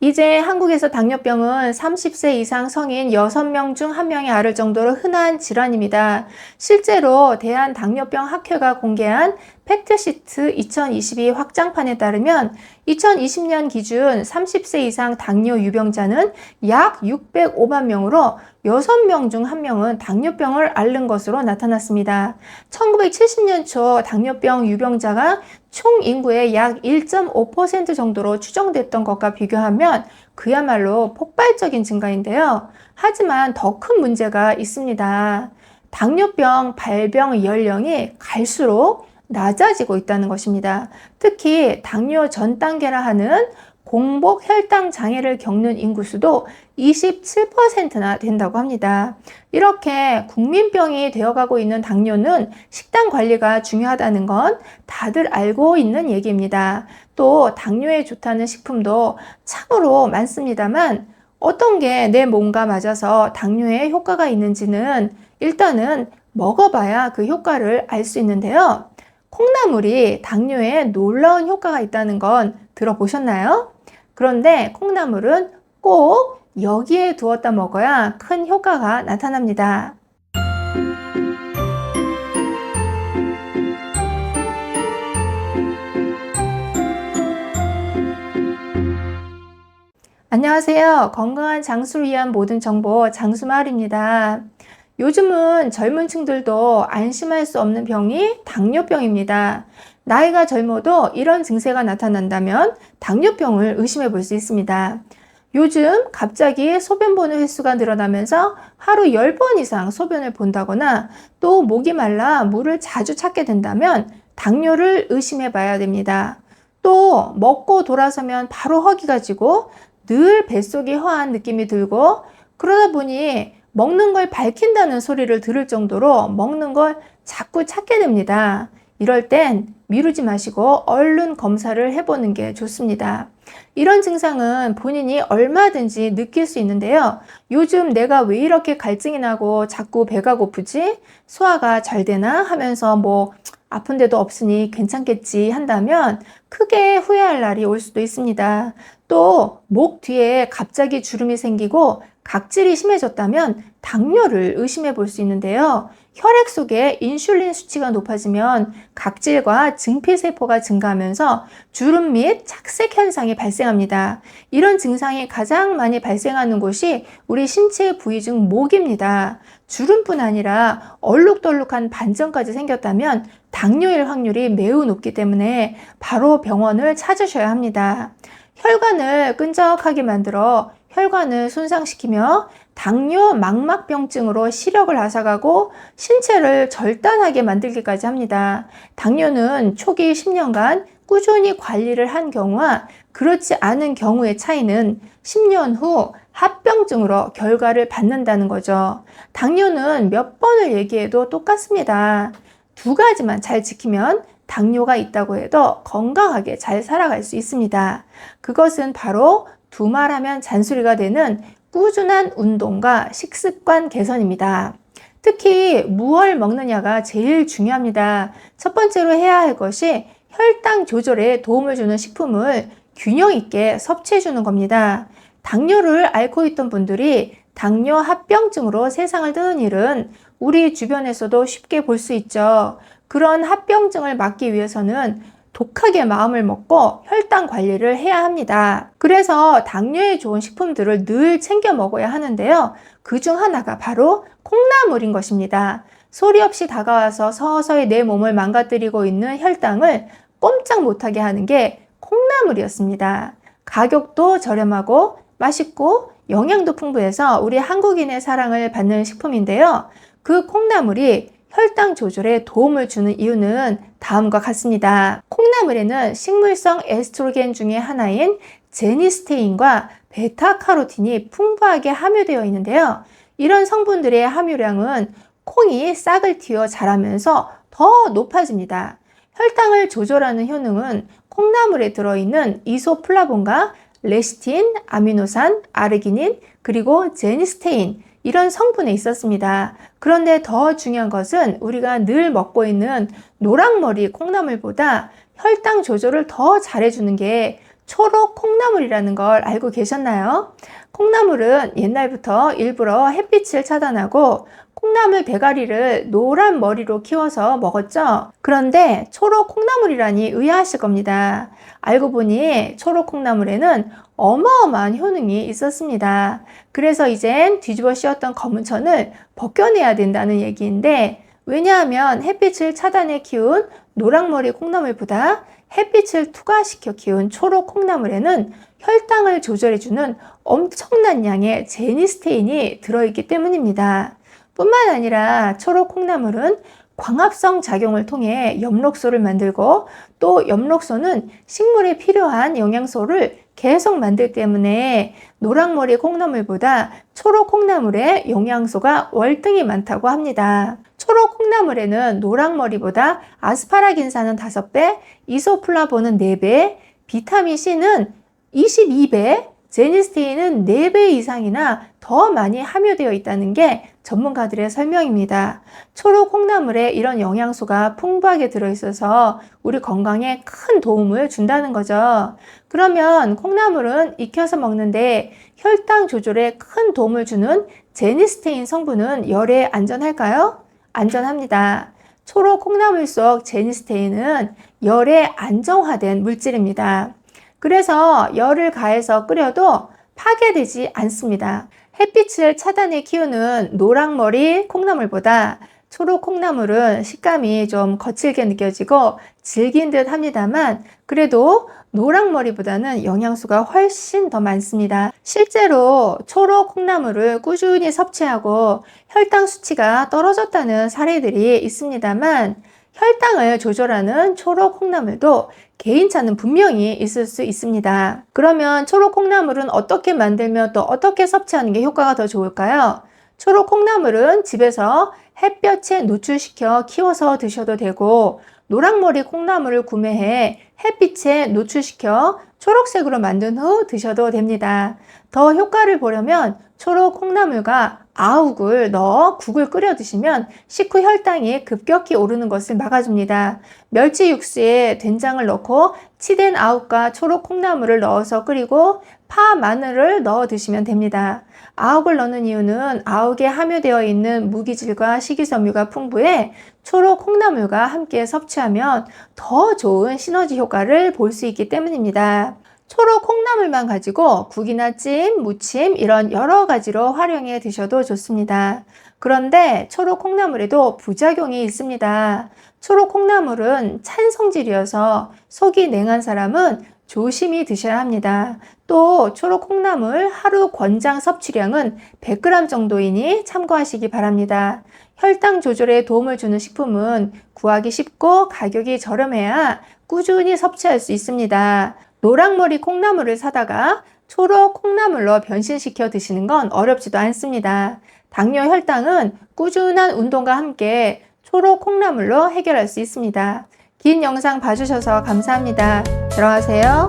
이제 한국에서 당뇨병은 30세 이상 성인 6명 중 1명이 앓을 정도로 흔한 질환입니다. 실제로 대한당뇨병학회가 공개한 팩트시트 2022 확장판에 따르면 2020년 기준 30세 이상 당뇨 유병자는 약 605만 명으로 6명 중 1명은 당뇨병을 앓는 것으로 나타났습니다. 1970년 초 당뇨병 유병자가 총 인구의 약 1.5% 정도로 추정됐던 것과 비교하면 그야말로 폭발적인 증가인데요. 하지만 더 큰 문제가 있습니다. 당뇨병 발병 연령이 갈수록 낮아지고 있다는 것입니다. 특히 당뇨 전 단계라 하는 공복 혈당 장애를 겪는 인구수도 27%나 된다고 합니다. 이렇게 국민병이 되어가고 있는 당뇨는 식단 관리가 중요하다는 건 다들 알고 있는 얘기입니다. 또 당뇨에 좋다는 식품도 참으로 많습니다만 어떤 게 내 몸과 맞아서 당뇨에 효과가 있는지는 일단은 먹어봐야 그 효과를 알 수 있는데요. 콩나물이 당뇨에 놀라운 효과가 있다는 건 들어보셨나요? 그런데 콩나물은 꼭 여기에 두었다 먹어야 큰 효과가 나타납니다. 안녕하세요. 건강한 장수를 위한 모든 정보 장수마을입니다. 요즘은 젊은 층들도 안심할 수 없는 병이 당뇨병입니다. 나이가 젊어도 이런 증세가 나타난다면 당뇨병을 의심해 볼 수 있습니다. 요즘 갑자기 소변 보는 횟수가 늘어나면서 하루 10번 이상 소변을 본다거나 또 목이 말라 물을 자주 찾게 된다면 당뇨를 의심해 봐야 됩니다. 또 먹고 돌아서면 바로 허기가 지고 늘 뱃속이 허한 느낌이 들고 그러다 보니 먹는 걸 밝힌다는 소리를 들을 정도로 먹는 걸 자꾸 찾게 됩니다. 이럴 땐 미루지 마시고 얼른 검사를 해보는 게 좋습니다. 이런 증상은 본인이 얼마든지 느낄 수 있는데요. 요즘 내가 왜 이렇게 갈증이 나고 자꾸 배가 고프지? 소화가 잘 되나? 하면서 아픈 데도 없으니 괜찮겠지 한다면 크게 후회할 날이 올 수도 있습니다. 또 목 뒤에 갑자기 주름이 생기고 각질이 심해졌다면 당뇨를 의심해 볼 수 있는데요. 혈액 속에 인슐린 수치가 높아지면 각질과 증피세포가 증가하면서 주름 및 착색 현상이 발생합니다. 이런 증상이 가장 많이 발생하는 곳이 우리 신체 부위 중 목입니다. 주름뿐 아니라 얼룩덜룩한 반점까지 생겼다면 당뇨일 확률이 매우 높기 때문에 바로 병원을 찾으셔야 합니다. 혈관을 끈적하게 만들어 혈관을 손상시키며 당뇨 망막병증으로 시력을 앗아가고 신체를 절단하게 만들기까지 합니다. 당뇨는 초기 10년간 꾸준히 관리를 한 경우와 그렇지 않은 경우의 차이는 10년 후 합병증으로 결과를 받는다는 거죠. 당뇨는 몇 번을 얘기해도 똑같습니다. 두 가지만 잘 지키면 당뇨가 있다고 해도 건강하게 잘 살아갈 수 있습니다. 그것은 바로 두말하면 잔소리가 되는 꾸준한 운동과 식습관 개선입니다. 특히 무얼 먹느냐가 제일 중요합니다. 첫 번째로 해야 할 것이 혈당 조절에 도움을 주는 식품을 균형 있게 섭취해 주는 겁니다. 당뇨를 앓고 있던 분들이 당뇨 합병증으로 세상을 뜨는 일은 우리 주변에서도 쉽게 볼 수 있죠. 그런 합병증을 막기 위해서는 독하게 마음을 먹고 혈당 관리를 해야 합니다. 그래서 당뇨에 좋은 식품들을 늘 챙겨 먹어야 하는데요. 그중 하나가 바로 콩나물인 것입니다. 소리 없이 다가와서 서서히 내 몸을 망가뜨리고 있는 혈당을 꼼짝 못하게 하는 게 콩나물이었습니다. 가격도 저렴하고 맛있고 영양도 풍부해서 우리 한국인의 사랑을 받는 식품인데요. 그 콩나물이 혈당 조절에 도움을 주는 이유는 다음과 같습니다. 콩나물에는 식물성 에스트로겐 중에 하나인 제니스테인과 베타카로틴이 풍부하게 함유되어 있는데요. 이런 성분들의 함유량은 콩이 싹을 틔워 자라면서 더 높아집니다. 혈당을 조절하는 효능은 콩나물에 들어있는 이소플라본과 레시틴, 아미노산, 아르기닌, 그리고 제니스테인 이런 성분에 있었습니다. 그런데 더 중요한 것은 우리가 늘 먹고 있는 노랑머리 콩나물보다 혈당 조절을 더 잘해주는 게 초록 콩나물이라는 걸 알고 계셨나요? 콩나물은 옛날부터 일부러 햇빛을 차단하고 콩나물 대가리를 노란 머리로 키워서 먹었죠. 그런데 초록 콩나물이라니 의아하실 겁니다. 알고 보니 초록 콩나물에는 어마어마한 효능이 있었습니다. 그래서 이젠 뒤집어 씌웠던 검은 천을 벗겨내야 된다는 얘기인데, 왜냐하면 햇빛을 차단해 키운 노랑머리 콩나물보다 햇빛을 투과시켜 키운 초록 콩나물에는 혈당을 조절해주는 엄청난 양의 제니스테인이 들어있기 때문입니다. 뿐만 아니라 초록 콩나물은 광합성 작용을 통해 엽록소를 만들고, 또 엽록소는 식물에 필요한 영양소를 계속 만들기 때문에 노랑머리 콩나물보다 초록 콩나물에 영양소가 월등히 많다고 합니다. 초록 콩나물에는 노랑머리보다 아스파라긴산은 5배, 이소플라본은 4배, 비타민C는 22배, 제니스테인은 4배 이상이나 더 많이 함유되어 있다는 게 전문가들의 설명입니다. 초록 콩나물에 이런 영양소가 풍부하게 들어있어서 우리 건강에 큰 도움을 준다는 거죠. 그러면 콩나물은 익혀서 먹는데 혈당 조절에 큰 도움을 주는 제니스테인 성분은 열에 안전할까요? 안전합니다. 초록 콩나물 속 제니스테인은 열에 안정화된 물질입니다. 그래서 열을 가해서 끓여도 파괴되지 않습니다. 햇빛을 차단해 키우는 노랑머리 콩나물보다 초록 콩나물은 식감이 좀 거칠게 느껴지고 질긴 듯 합니다만, 그래도 노랑머리보다는 영양소가 훨씬 더 많습니다. 실제로 초록 콩나물을 꾸준히 섭취하고 혈당 수치가 떨어졌다는 사례들이 있습니다만, 혈당을 조절하는 초록 콩나물도 개인차는 분명히 있을 수 있습니다. 그러면 초록 콩나물은 어떻게 만들면 또 어떻게 섭취하는 게 효과가 더 좋을까요? 초록 콩나물은 집에서 햇볕에 노출시켜 키워서 드셔도 되고, 노랑머리 콩나물을 구매해 햇빛에 노출시켜 초록색으로 만든 후 드셔도 됩니다. 더 효과를 보려면 초록 콩나물과 아욱을 넣어 국을 끓여 드시면 식후 혈당이 급격히 오르는 것을 막아줍니다. 멸치 육수에 된장을 넣고 치댄 아욱과 초록 콩나물을 넣어서 끓이고 파, 마늘을 넣어 드시면 됩니다. 아욱을 넣는 이유는 아욱에 함유되어 있는 무기질과 식이섬유가 풍부해 초록 콩나물과 함께 섭취하면 더 좋은 시너지 효과를 볼 수 있기 때문입니다. 초록 콩나물만 가지고 국이나 찜, 무침 이런 여러 가지로 활용해 드셔도 좋습니다. 그런데 초록 콩나물에도 부작용이 있습니다. 초록 콩나물은 찬 성질이어서 속이 냉한 사람은 조심히 드셔야 합니다. 또 초록 콩나물 하루 권장 섭취량은 100g 정도이니 참고하시기 바랍니다. 혈당 조절에 도움을 주는 식품은 구하기 쉽고 가격이 저렴해야 꾸준히 섭취할 수 있습니다. 노랑머리 콩나물을 사다가 초록 콩나물로 변신시켜 드시는 건 어렵지도 않습니다. 당뇨 혈당은 꾸준한 운동과 함께 초록 콩나물로 해결할 수 있습니다. 긴 영상 봐주셔서 감사합니다. 들어가세요.